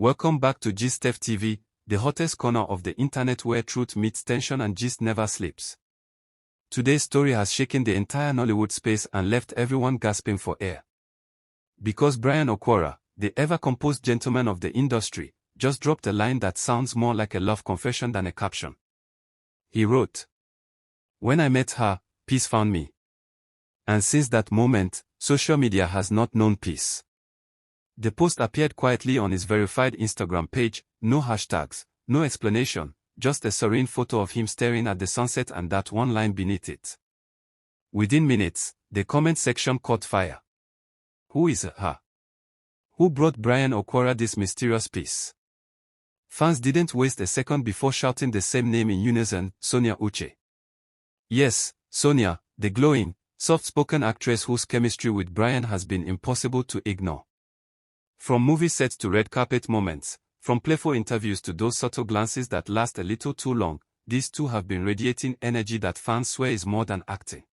Welcome back to GistF TV, the hottest corner of the internet where truth meets tension and gist never sleeps. Today's story has shaken the entire Nollywood space and left everyone gasping for air. Because Bryan Okwara, the ever-composed gentleman of the industry, just dropped a line that sounds more like a love confession than a caption. He wrote, "When I met her, peace found me. And since that moment, social media has not known peace." The post appeared quietly on his verified Instagram page, no hashtags, no explanation, just a serene photo of him staring at the sunset and that one line beneath it. Within minutes, the comment section caught fire. Who is her? Who brought Bryan Okwara this mysterious peace? Fans didn't waste a second before shouting the same name in unison, Sonia Uche. Yes, Sonia, the glowing, soft-spoken actress whose chemistry with Bryan has been impossible to ignore. From movie sets to red carpet moments, from playful interviews to those subtle glances that last a little too long, these two have been radiating energy that fans swear is more than acting.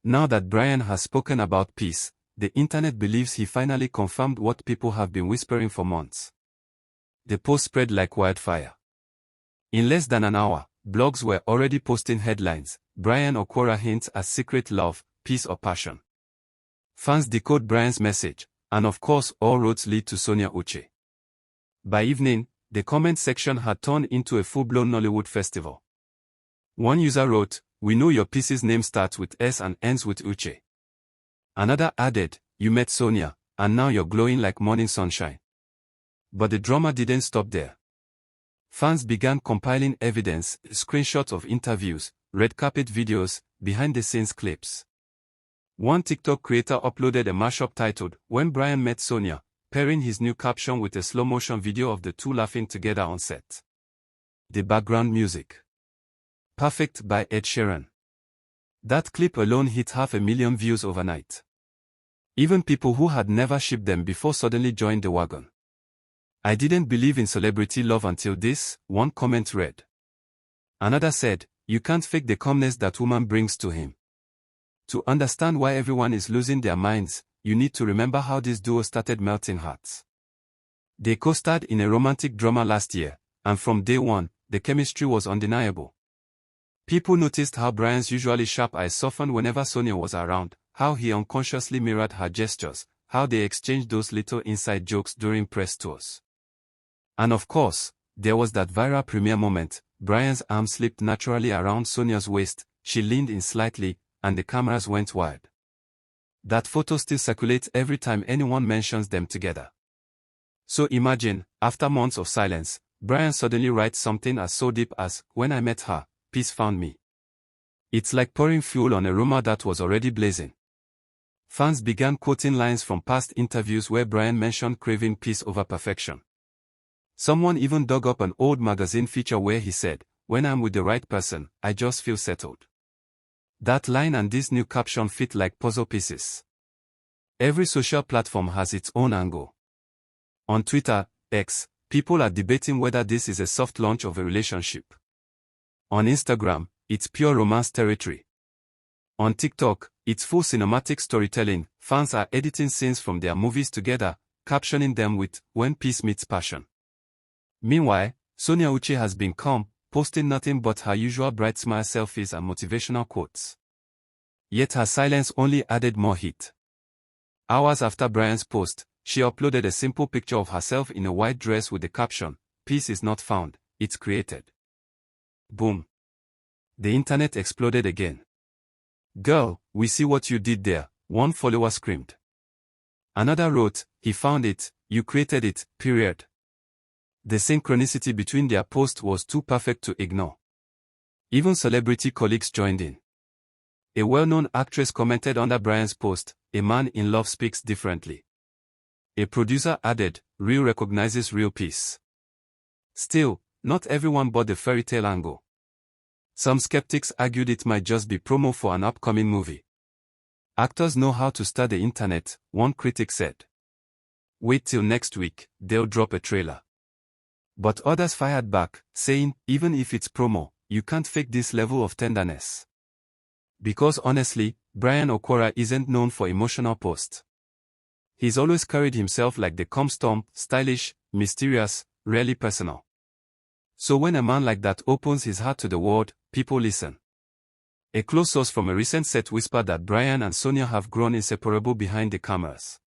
Now that Bryan has spoken about peace, the internet believes he finally confirmed what people have been whispering for months. The post spread like wildfire. In less than an hour, blogs were already posting headlines, Bryan Okwara hints at secret love, peace or passion. Fans decode Bryan's message, and of course all roads lead to Sonia Uche. By evening, the comment section had turned into a full-blown Nollywood festival. One user wrote, "We know your piece's name starts with S and ends with Uche." Another added, "You met Sonia, and now you're glowing like morning sunshine." But the drama didn't stop there. Fans began compiling evidence, screenshots of interviews, red carpet videos, behind-the-scenes clips. One TikTok creator uploaded a mashup titled, "When Bryan Met Sonia," pairing his new caption with a slow-motion video of the two laughing together on set. The background music. "Perfect" by Ed Sheeran. That clip alone hit 500,000 views overnight. Even people who had never shipped them before suddenly joined the wagon. "I didn't believe in celebrity love until this," one comment read. Another said, "You can't fake the calmness that woman brings to him." To understand why everyone is losing their minds, you need to remember how this duo started melting hearts. They co-starred in a romantic drama last year, and from day one, the chemistry was undeniable. People noticed how Bryan's usually sharp eyes softened whenever Sonia was around, how he unconsciously mirrored her gestures, how they exchanged those little inside jokes during press tours. And of course, there was that viral premiere moment. Bryan's arm slipped naturally around Sonia's waist, she leaned in slightly, and the cameras went wild. That photo still circulates every time anyone mentions them together. So imagine, after months of silence, Bryan suddenly writes something as so deep as, "When I met her, peace found me." It's like pouring fuel on a rumor that was already blazing. Fans began quoting lines from past interviews where Bryan mentioned craving peace over perfection. Someone even dug up an old magazine feature where he said, "When I'm with the right person, I just feel settled." That line and this new caption fit like puzzle pieces. Every social platform has its own angle. On Twitter, X, people are debating whether this is a soft launch of a relationship. On Instagram, it's pure romance territory. On TikTok, it's full cinematic storytelling. Fans are editing scenes from their movies together, captioning them with, "When peace meets passion." Meanwhile, Sonia Uche has been calm, posting nothing but her usual bright smile selfies and motivational quotes. Yet her silence only added more heat. Hours after Bryan's post, she uploaded a simple picture of herself in a white dress with the caption, "Peace is not found, it's created." Boom. The internet exploded again. "Girl, we see what you did there," one follower screamed. Another wrote, "He found it, you created it, period." The synchronicity between their posts was too perfect to ignore. Even celebrity colleagues joined in. A well-known actress commented under Bryan's post, "A man in love speaks differently." A producer added, "Real recognizes real peace." Still, not everyone bought the fairy tale angle. Some skeptics argued it might just be promo for an upcoming movie. "Actors know how to stir the internet," one critic said. "Wait till next week, they'll drop a trailer." But others fired back, saying, "Even if it's promo, you can't fake this level of tenderness." Because honestly, Bryan Okwara isn't known for emotional posts. He's always carried himself like the calm storm, stylish, mysterious, rarely personal. So when a man like that opens his heart to the world, people listen. A close source from a recent set whispered that Bryan and Sonia have grown inseparable behind the cameras.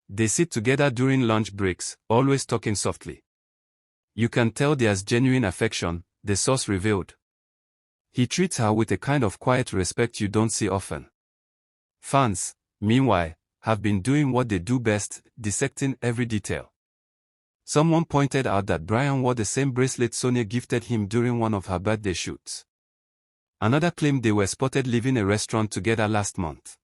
They sit together during lunch breaks, always talking softly. You can tell there's genuine affection, the source revealed. He treats her with a kind of quiet respect you don't see often. Fans, meanwhile, have been doing what they do best, dissecting every detail. Someone pointed out that Bryan wore the same bracelet Sonia gifted him during one of her birthday shoots. Another claimed they were spotted leaving a restaurant together last month.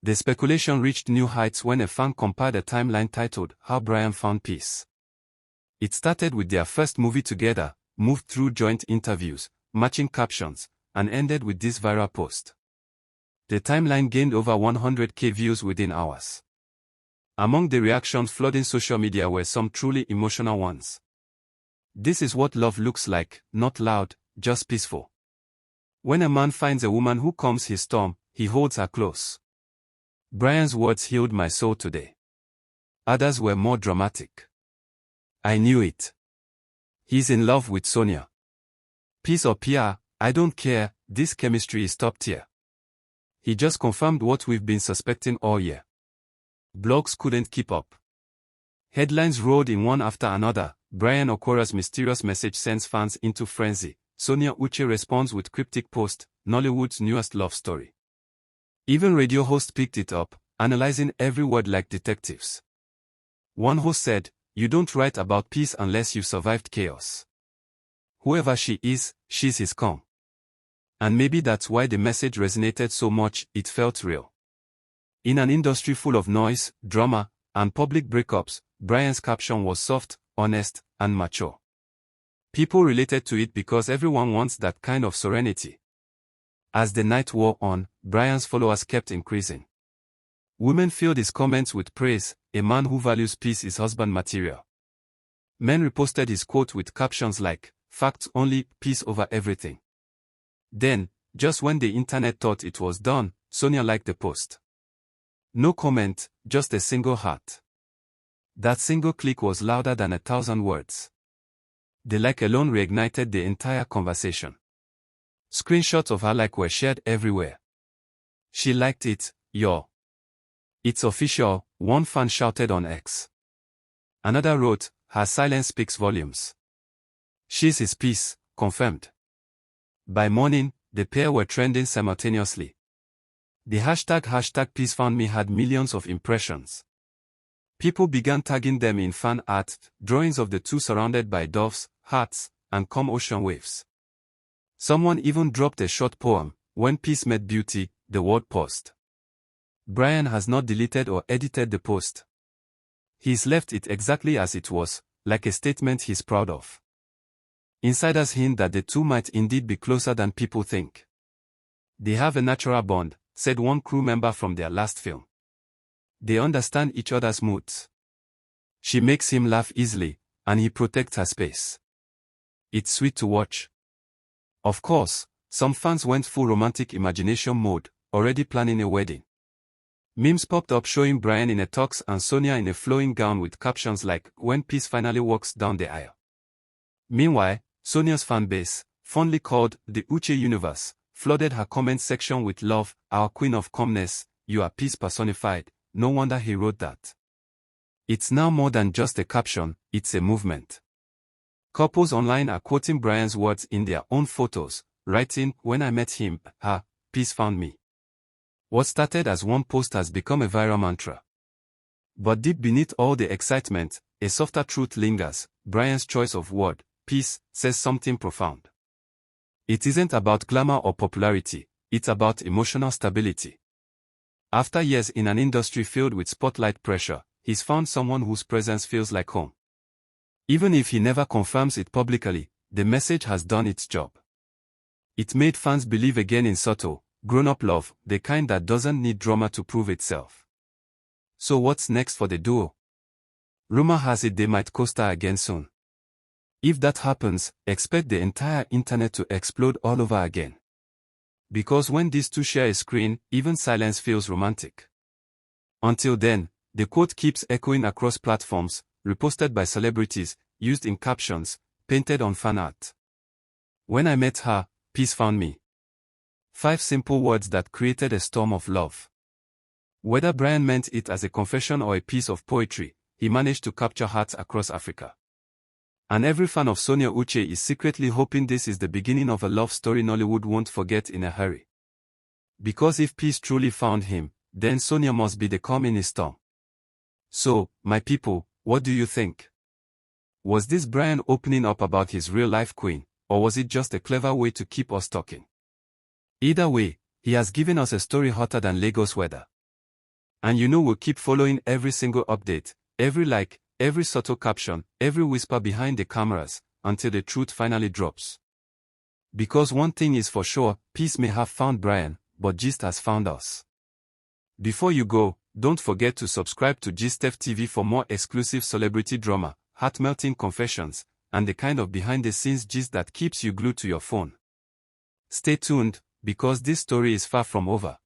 The speculation reached new heights when a fan compiled a timeline titled, How Bryan Found Peace. It started with their first movie together, moved through joint interviews, matching captions, and ended with this viral post. The timeline gained over 100,000 views within hours. Among the reactions flooding social media were some truly emotional ones. This is what love looks like, not loud, just peaceful. When a man finds a woman who calms his storm, he holds her close. Bryan's words healed my soul today. Others were more dramatic. I knew it. He's in love with Sonia. Peace or PR, I don't care, this chemistry is top tier. He just confirmed what we've been suspecting all year. Blogs couldn't keep up. Headlines rolled in one after another. Bryan Okwara's mysterious message sends fans into frenzy. Sonia Uche responds with cryptic post, Nollywood's newest love story. Even radio hosts picked it up, analyzing every word like detectives. One host said, You don't write about peace unless you survived chaos. Whoever she is, she's his calm. And maybe that's why the message resonated so much, it felt real. In an industry full of noise, drama, and public breakups, Bryan's caption was soft, honest, and mature. People related to it because everyone wants that kind of serenity. As the night wore on, Bryan's followers kept increasing. Women filled his comments with praise, a man who values peace is husband material. Men reposted his quote with captions like, Facts only, peace over everything. Then, just when the internet thought it was done, Sonia liked the post. No comment, just a single heart. That single click was louder than 1,000 words. The like alone reignited the entire conversation. Screenshots of her like were shared everywhere. She liked it, yo. It's official, one fan shouted on X. Another wrote, her silence speaks volumes. She's his peace, confirmed. By morning, the pair were trending simultaneously. The hashtag #PeaceFoundMe had millions of impressions. People began tagging them in fan art, drawings of the two surrounded by doves, hearts, and calm ocean waves. Someone even dropped a short poem, When Peace Met Beauty, the word paused. Bryan has not deleted or edited the post. He's left it exactly as it was, like a statement he's proud of. Insiders hint that the two might indeed be closer than people think. They have a natural bond, said one crew member from their last film. They understand each other's moods. She makes him laugh easily, and he protects her space. It's sweet to watch. Of course, some fans went full romantic imagination mode, already planning a wedding. Memes popped up showing Bryan in a tux and Sonia in a flowing gown with captions like, When Peace Finally Walks Down the Aisle. Meanwhile, Sonia's fanbase, fondly called the Uche Universe, flooded her comment section with love, our queen of calmness, you are peace personified, no wonder he wrote that. It's now more than just a caption, it's a movement. Couples online are quoting Bryan's words in their own photos, writing, When I met him, peace found me. What started as one post has become a viral mantra. But deep beneath all the excitement, a softer truth lingers. Bryan's choice of word, peace, says something profound. It isn't about glamour or popularity, it's about emotional stability. After years in an industry filled with spotlight pressure, he's found someone whose presence feels like home. Even if he never confirms it publicly, the message has done its job. It made fans believe again in subtle, grown-up love, the kind that doesn't need drama to prove itself. So what's next for the duo? Rumor has it they might co-star again soon. If that happens, expect the entire internet to explode all over again. Because when these two share a screen, even silence feels romantic. Until then, the quote keeps echoing across platforms, reposted by celebrities, used in captions, painted on fan art. When I met her, peace found me. 5 simple words that created a storm of love. Whether Bryan meant it as a confession or a piece of poetry, he managed to capture hearts across Africa. And every fan of Sonia Uche is secretly hoping this is the beginning of a love story Nollywood won't forget in a hurry. Because if peace truly found him, then Sonia must be the calm in his storm. So, my people, what do you think? Was this Bryan opening up about his real-life queen, or was it just a clever way to keep us talking? Either way, he has given us a story hotter than Lagos weather. And you know we'll keep following every single update, every like, every subtle caption, every whisper behind the cameras, until the truth finally drops. Because one thing is for sure, peace may have found Bryan, but Gist has found us. Before you go, don't forget to subscribe to GistF TV for more exclusive celebrity drama, heart-melting confessions, and the kind of behind-the-scenes gist that keeps you glued to your phone. Stay tuned, because this story is far from over.